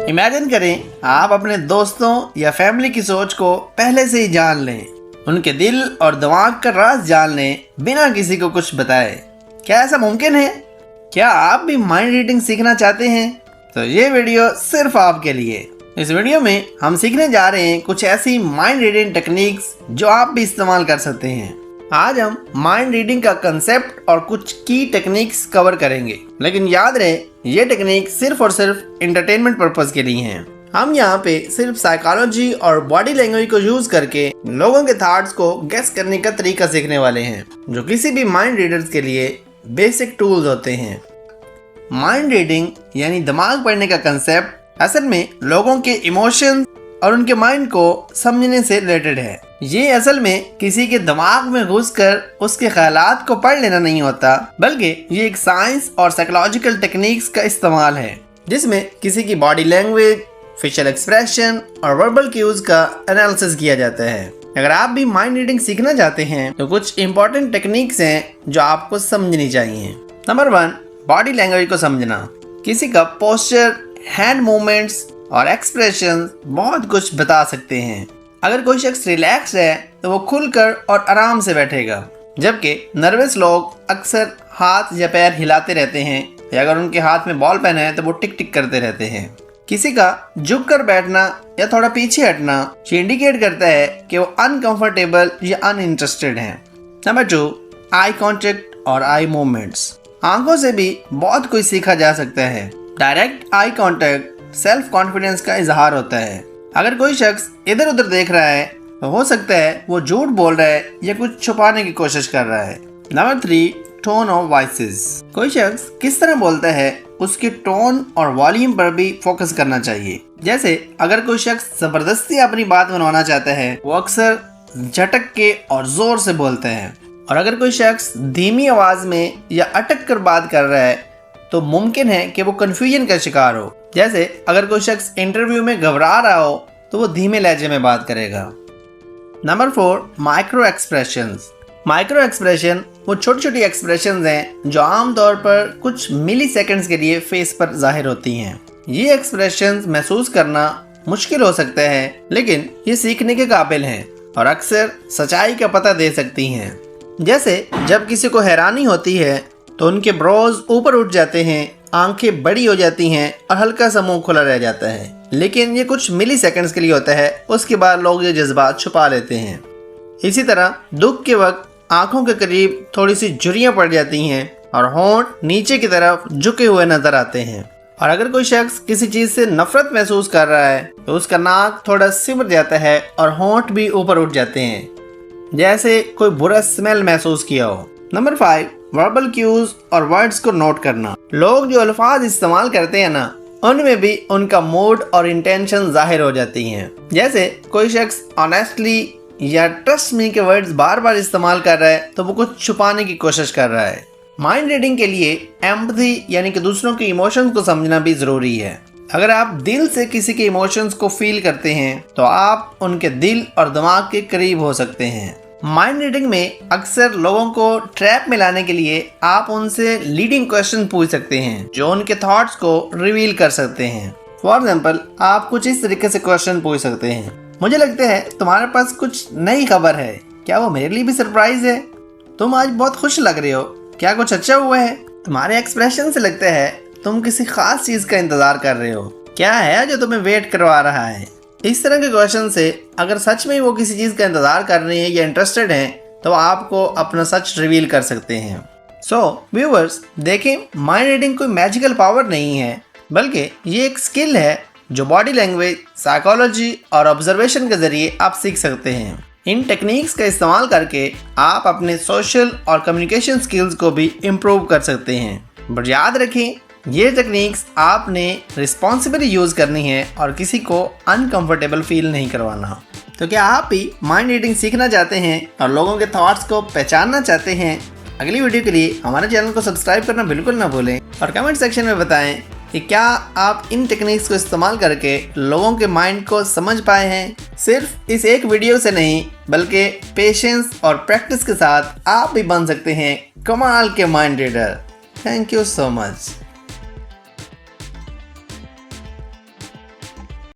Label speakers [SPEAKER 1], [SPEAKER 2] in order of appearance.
[SPEAKER 1] Imagine करें आप अपने दोस्तों या फैमिली की सोच को पहले से ही जान लें, उनके दिल और दिमाग का राज जान लें बिना किसी को कुछ बताए। क्या ऐसा मुमकिन है? क्या आप भी माइंड रीडिंग सीखना चाहते हैं? तो ये वीडियो सिर्फ आपके लिए। इस वीडियो में हम सीखने जा रहे हैं कुछ ऐसी माइंड रीडिंग टेक्निक्स जो आप भी इस्तेमाल कर सकते हैं। आज हम माइंड रीडिंग का कंसेप्ट और कुछ की टेक्निक्स कवर करेंगे, लेकिन याद रहे ये टेक्निक सिर्फ और सिर्फ एंटरटेनमेंट पर्पस के लिए हैं। हम यहाँ पे सिर्फ साइकोलॉजी और बॉडी लैंग्वेज को यूज करके लोगों के थॉट्स को गेस करने का तरीका सीखने वाले हैं, जो किसी भी माइंड रीडर्स के लिए बेसिक टूल्स होते हैं। माइंड रीडिंग यानी दिमाग पढ़ने का कंसेप्ट असल में लोगों के इमोशंस और उनके माइंड को समझने से रिलेटेड है। ये असल में किसी के दिमाग में घुसकर उसके ख्यालात को पढ़ लेना नहीं होता, बल्कि ये एक साइंस और साइकोलॉजिकल टेक्निक्स का इस्तेमाल है, जिसमें किसी की बॉडी लैंग्वेज, फेशियल एक्सप्रेशन और वर्बल क्यूज का एनालिसिस किया जाता है। अगर आप भी माइंड रीडिंग सीखना चाहते हैं तो कुछ इंपॉर्टेंट टेक्निक्स हैं जो आपको समझनी चाहिए। नंबर 1, बॉडी लैंग्वेज को समझना। किसी का पोस्चर, हैंड मूवमेंट्स और एक्सप्रेशन बहुत कुछ बता सकते हैं। अगर कोई शख्स रिलैक्स है तो वो खुलकर और आराम से बैठेगा, जबकि नर्वस लोग अक्सर हाथ या पैर हिलाते रहते हैं, या अगर उनके हाथ में बॉल पेन है तो वो टिक टिक करते रहते हैं। किसी का झुककर बैठना या थोड़ा पीछे हटना ये इंडिकेट करता है कि वो अनकंफर्टेबल या अनइंटरेस्टेड है। नंबर 2, आई कांटेक्ट और आई मूवमेंट्स। आंखों से भी बहुत कुछ सीखा जा सकता है। Direct eye contact self confidence का इजहार होता है। अगर कोई शख्स इधर उधर देख रहा है तो हो सकता है वो झूठ बोल रहा है या कुछ छुपाने की कोशिश कर रहा है। Number 3, tone of voices. कोई शख्स किस तरह बोलता है उसके टोन और वॉल्यूम पर भी फोकस करना चाहिए। जैसे अगर कोई शख्स जबरदस्ती अपनी बात मनवाना चाहता है वो अक्सर झटक के और जोर से बोलता है, और अगर कोई शख्स धीमी आवाज में या अटक कर बात कर रहा है तो मुमकिन है कि वो कंफ्यूजन का शिकार हो। जैसे अगर कोई शख्स इंटरव्यू में घबरा रहा हो तो वो धीमे लहजे में बात करेगा। Number 4, micro expressions. Micro expression वो छोटी छोटी एक्सप्रेशंस हैं जो आमतौर पर कुछ मिली सेकेंड्स के लिए फेस पर जाहिर होती हैं। ये एक्सप्रेशंस महसूस करना मुश्किल हो सकता है, लेकिन ये सीखने के काबिल हैं और अक्सर सच्चाई का पता दे सकती हैं। जैसे जब किसी को हैरानी होती है तो उनके ब्रोज ऊपर उठ जाते हैं, आंखें बड़ी हो जाती हैं और हल्का सा मुंह खुला रह जाता है, लेकिन ये कुछ मिली सेकेंड्स के लिए होता है। उसके बाद लोग ये जज्बात छुपा लेते हैं। इसी तरह दुख के वक्त आंखों के करीब थोड़ी सी झुर्रियां पड़ जाती हैं और होंठ नीचे की तरफ झुके हुए नजर आते हैं। और अगर कोई शख्स किसी चीज से नफरत महसूस कर रहा है तो उसका नाक थोड़ा सिमट जाता है और होंठ भी ऊपर उठ जाते हैं, जैसे कोई बुरा स्मेल महसूस किया हो। नंबर 5, वर्बल क्यूज और वर्ड्स को नोट करना। लोग जो अल्फाज इस्तेमाल करते हैं ना, उनमें भी उनका मूड और इंटेंशन जाहिर हो जाती हैं। जैसे कोई शख्स ऑनेस्टली या ट्रस्ट मी के वर्ड्स बार बार इस्तेमाल कर रहा है तो वो कुछ छुपाने की कोशिश कर रहा है। माइंड रीडिंग के लिए एम्पैथी यानी कि दूसरों के इमोशंस को समझना भी जरूरी है। अगर आप दिल से किसी के इमोशंस को फील करते हैं तो आप उनके दिल और दिमाग के करीब हो सकते हैं। माइंड रीडिंग में अक्सर लोगों को ट्रैप में लाने के लिए आप उनसे लीडिंग क्वेश्चन पूछ सकते हैं जो उनके थॉट्स को रिवील कर सकते हैं। फॉर एग्जाम्पल, आप कुछ इस तरीके से क्वेश्चन पूछ सकते हैं, मुझे लगता है तुम्हारे पास कुछ नई खबर है, क्या वो मेरे लिए भी सरप्राइज है? तुम आज बहुत खुश लग रहे हो, क्या कुछ अच्छा हुआ है? तुम्हारे एक्सप्रेशन से लगता है तुम किसी खास चीज का इंतजार कर रहे हो, क्या है जो तुम्हें वेट करवा रहा है? इस तरह के क्वेश्चन से अगर सच में वो किसी चीज का इंतजार कर रहे हैं या इंटरेस्टेड हैं तो आपको अपना सच रिवील कर सकते हैं। सो व्यूअर्स, देखें, माइंड रीडिंग कोई मैजिकल पावर नहीं है, बल्कि ये एक स्किल है जो बॉडी लैंग्वेज, साइकोलॉजी और ऑब्जर्वेशन के जरिए आप सीख सकते हैं। इन टेक्निक्स का इस्तेमाल करके आप अपने सोशल और कम्युनिकेशन स्किल्स को भी इम्प्रूव कर सकते हैं। बट याद रखें, ये टेक्निक्स आपने रिस्पॉन्सिबली यूज़ करनी है और किसी को अनकंफर्टेबल फील नहीं करवाना। तो क्या आप भी माइंड रीडिंग सीखना चाहते हैं और लोगों के थॉट्स को पहचानना चाहते हैं? अगली वीडियो के लिए हमारे चैनल को सब्सक्राइब करना बिल्कुल ना भूलें और कमेंट सेक्शन में बताएं कि क्या आप इन टेक्निक्स को इस्तेमाल करके लोगों के माइंड को समझ पाए हैं। सिर्फ इस एक वीडियो से नहीं, बल्कि पेशेंस और प्रैक्टिस के साथ आप भी बन सकते हैं कमाल के mind reader. Thank you so much.